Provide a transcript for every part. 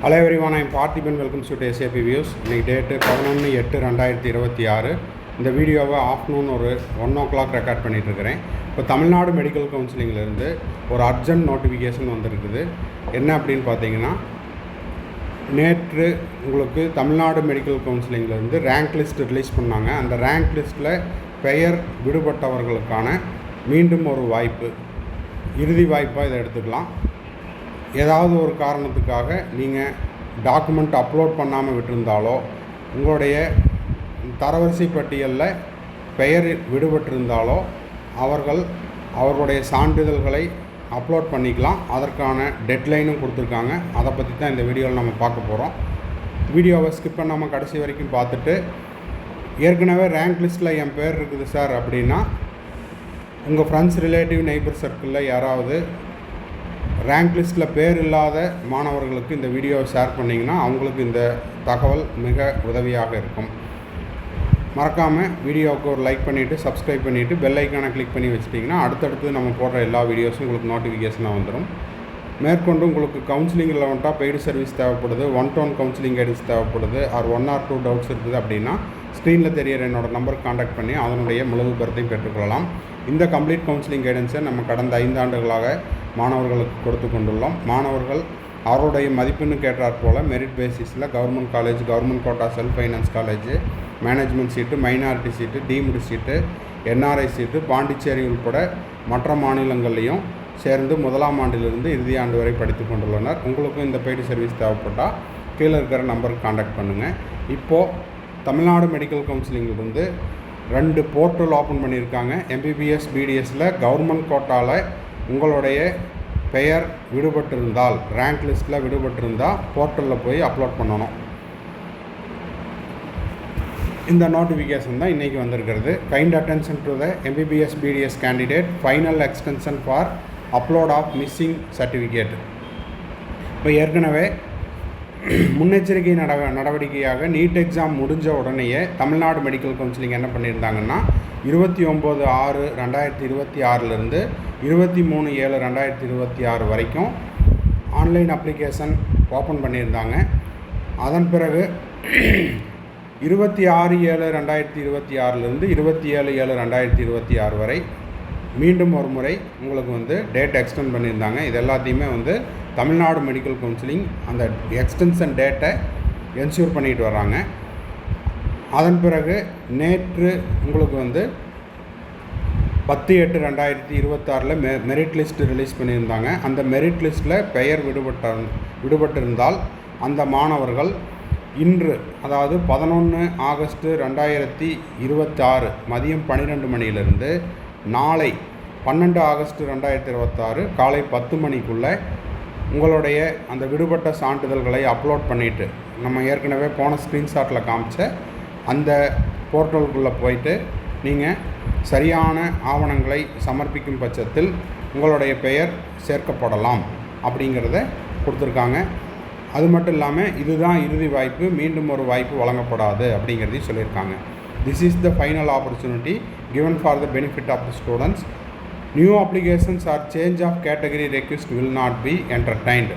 Hello everyone, I am Parthiban. Welcome to SAP Views. இன்னைக்கு date 11/8/2026. இந்த வீடியோவை afternoon ஒரு 1 o'clock ரெக்கார்ட் பண்ணிகிட்ருக்கிறேன். இப்போ தமிழ்நாடு மெடிக்கல் கவுன்சிலிங்லேருந்து ஒரு அர்ஜென்ட் நோட்டிஃபிகேஷன் வந்திருக்குது. என்ன அப்படின்னு பார்த்தீங்கன்னா, நேற்று உங்களுக்கு தமிழ்நாடு மெடிக்கல் கவுன்சிலிங்லேருந்து ரேங்க் லிஸ்ட் ரிலீஸ் பண்ணாங்க. அந்த ரேங்க் லிஸ்ட்டில் பெயர் விடுபட்டவர்களுக்கான மீண்டும் ஒரு வாய்ப்பு, இறுதி வாய்ப்பாக இதை எடுத்துக்கலாம். ஏதாவது ஒரு காரணத்துக்காக நீங்கள் டாக்குமெண்ட் அப்லோட் பண்ணாமல் விட்டிருந்தாலோ, உங்களுடைய தரவரிசை பட்டியலில் பெயர் விடுபட்டிருந்தாலோ அவர்களுடைய சான்றிதழ்களை அப்லோட் பண்ணிக்கலாம். அதற்கான டெட்லைனும் கொடுத்துருக்காங்க. அதை பற்றி தான் இந்த வீடியோவில் நம்ம பார்க்க போகிறோம். வீடியோவை ஸ்கிப் பண்ணாமல் கடைசி வரைக்கும் பார்த்துட்டு, ஏற்கனவே ரேங்க் லிஸ்ட்டில் என் பேர் இருக்குது சார் அப்படின்னா, உங்கள் ஃப்ரெண்ட்ஸ், ரிலேட்டிவ், நெய்பர் சர்க்கிளில் யாராவது ரேங்க் லிஸ்ட்டில் பேர் இல்லாத மாணவர்களுக்கு இந்த வீடியோவை ஷேர் பண்ணிங்கன்னா அவங்களுக்கு இந்த தகவல் மிக உதவியாக இருக்கும். மறக்காமல் வீடியோவுக்கு ஒரு லைக் பண்ணிவிட்டு, சப்ஸ்கிரைப் பண்ணிவிட்டு, பெல் ஐக்கானை கிளிக் பண்ணி வச்சிட்டிங்கன்னா அடுத்தடுத்து நம்ம போடுற எல்லா வீடியோஸும் உங்களுக்கு நோட்டிஃபிகேஷனாக வந்துடும். மேற்கொண்டு உங்களுக்கு கவுன்சிலிங் ரிலவெண்ட்டாக பெய்டு சர்வீஸ் தேவைப்படுது, 1-to-1 கவுன்சிலிங் கைடன்ஸ் தேவைப்படுது, ஆர் 1 or 2 டவுட்ஸ் இருக்குது அப்படின்னா ஸ்க்ரீனில் தெரியிற என்னோடய நம்பருக்கு காண்டாக்ட் பண்ணி அதனுடைய முழு விபரத்தையும் பெற்றுக்கொள்ளலாம். இந்த கம்ப்ளீட் கவுன்சிலிங் கைடன்ஸை நம்ம கடந்த 5 ஆண்டுகளாக மாணவர்களுக்கு கொடுத்து கொண்டுள்ளோம். மாணவர்கள் அவருடைய மதிப்பெண்ணுக்கு ஏற்றாற் போல் மெரிட் பேசிஸில் government college, government quota, self finance college, management seat, minority seat, deemed seat, NRI seat, Pondicherry உள்பட மற்ற மாநிலங்கள்லேயும் சேர்ந்து 1ஆம் ஆண்டிலிருந்து இறுதி ஆண்டு வரை படித்து கொண்டுள்ளனர். உங்களுக்கும் இந்த பெய்டு சர்வீஸ் தேவைப்பட்டால் கீழே இருக்கிற நம்பருக்கு காண்டாக்ட் பண்ணுங்கள். இப்போது தமிழ்நாடு மெடிக்கல் கவுன்சிலிங்கிலிருந்து 2 போர்ட்டல் ஓப்பன் பண்ணியிருக்காங்க. எம்பிபிஎஸ் பிடிஎஸில் கவர்மெண்ட் கோட்டாவில் உங்களுடைய பெயர் விடுபட்டிருந்தால், ரேங்க் லிஸ்ட்டில் விடுபட்டிருந்தால் போர்ட்டலில் போய் அப்லோட் பண்ணணும். இந்த நோட்டிஃபிகேஷன் தான் இன்றைக்கி வந்திருக்கிறது. Kind attention to the MBBS BDS candidate, final extension for upload of missing certificate. இப்போ ஏற்கனவே முன்னெச்சரிக்கை நடவடிக்கையாக நீட் எக்ஸாம் முடிஞ்ச உடனேயே தமிழ்நாடு மெடிக்கல் கவுன்சிலிங் என்ன பண்ணியிருந்தாங்கன்னா, 29/6/2026 23/7/2026 வரைக்கும் ஆன்லைன் அப்ளிகேஷன் ஓப்பன் பண்ணியிருந்தாங்க. அதன் பிறகு 26/7/2026 27/7/2026 வரை மீண்டும் ஒரு முறை உங்களுக்கு டேட் எக்ஸ்டெண்ட் பண்ணியிருந்தாங்க. இது எல்லாத்தையுமே தமிழ்நாடு மெடிக்கல் கவுன்சிலிங் அந்த எக்ஸ்டென்ஷன் டேட்டை என்ஷூர் பண்ணிட்டு வர்றாங்க. அதன் பிறகு நேற்று உங்களுக்கு 10/8/2026 மெரிட் லிஸ்ட் ரிலீஸ் பண்ணியிருந்தாங்க. அந்த மெரிட் லிஸ்ட்டில் பெயர் விடுபட்டிருந்தால் அந்த மாணவர்கள் இன்று, அதாவது 11 ஆகஸ்ட் 2026 மதியம் 12 மணியிலிருந்து நாளை 12 ஆகஸ்ட் 2026 காலை 10 மணிக்குள்ளே உங்களுடைய அந்த விடுபட்ட சான்றிதழ்களை அப்லோட் பண்ணிவிட்டு, நம்ம ஏற்கனவே போன ஸ்க்ரீன்ஷாட்டில் காமிச்ச அந்த போர்ட்டலுக்குள்ளே போயிட்டு நீங்கள் சரியான ஆவணங்களை சமர்ப்பிக்கும் பட்சத்தில் உங்களுடைய பெயர் சேர்க்கப்படலாம் அப்படிங்கிறத கொடுத்துருக்காங்க. அது மட்டும் இல்லாமல் இதுதான் இறுதி வாய்ப்பு, மீண்டும் ஒரு வாய்ப்பு வழங்கப்படாது அப்படிங்கிறதையும் சொல்லியிருக்காங்க. This is the final opportunity given for the benefit of the students. New applications or change of category request will not be entertained.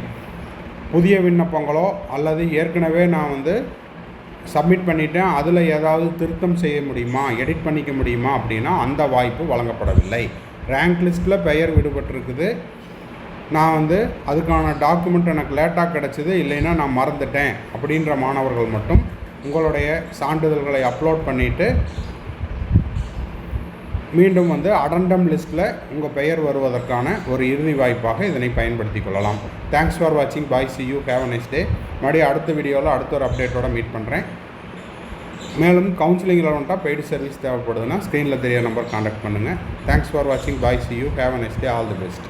புதிய விண்ணப்பங்களோ அல்லது ஏற்கனவே நான் சப்மிட் பண்ணிட்டேன், அதில் ஏதாவது திருத்தம் செய்ய முடியுமா, எடிட் பண்ணிக்க முடியுமா அப்படின்னா அந்த வாய்ப்பு வழங்கப்படவில்லை. ரேங்க் லிஸ்ட்டில் பெயர் விடுபட்டிருக்குது, நான் அதுக்கான டாக்குமெண்ட் எனக்கு லேட்டாக கிடச்சிது, இல்லைன்னா நான் மறந்துட்டேன் அப்படின்ற மாணவர்கள் மட்டும் உங்களுடைய சான்றிதழ்களை அப்லோட் பண்ணிவிட்டு மீண்டும் அடண்டம் லிஸ்ட்டில் உங்கள் பெயர் வருவதற்கான ஒரு இறுதி வாய்ப்பாக இதனை பயன்படுத்தி கொள்ளலாம். தேங்க்ஸ் ஃபார் வாட்சிங். Bye, see you, have a nice day. மறுபடியும் அடுத்த வீடியோவில் அடுத்த ஒரு அப்டேட்டோடு மீட் பண்ணுறேன். மேலும் கவுன்சிலிங் ரிலவெண்ட்டாக பெய்டு சர்வீஸ் தேவைப்படுதுன்னா ஸ்க்ரீனில் தெரிய நம்பர் காண்டாக்ட் பண்ணுங்கள். தேங்க்ஸ் ஃபார் வாட்சிங். Bye, see you, have a nice day. All the best.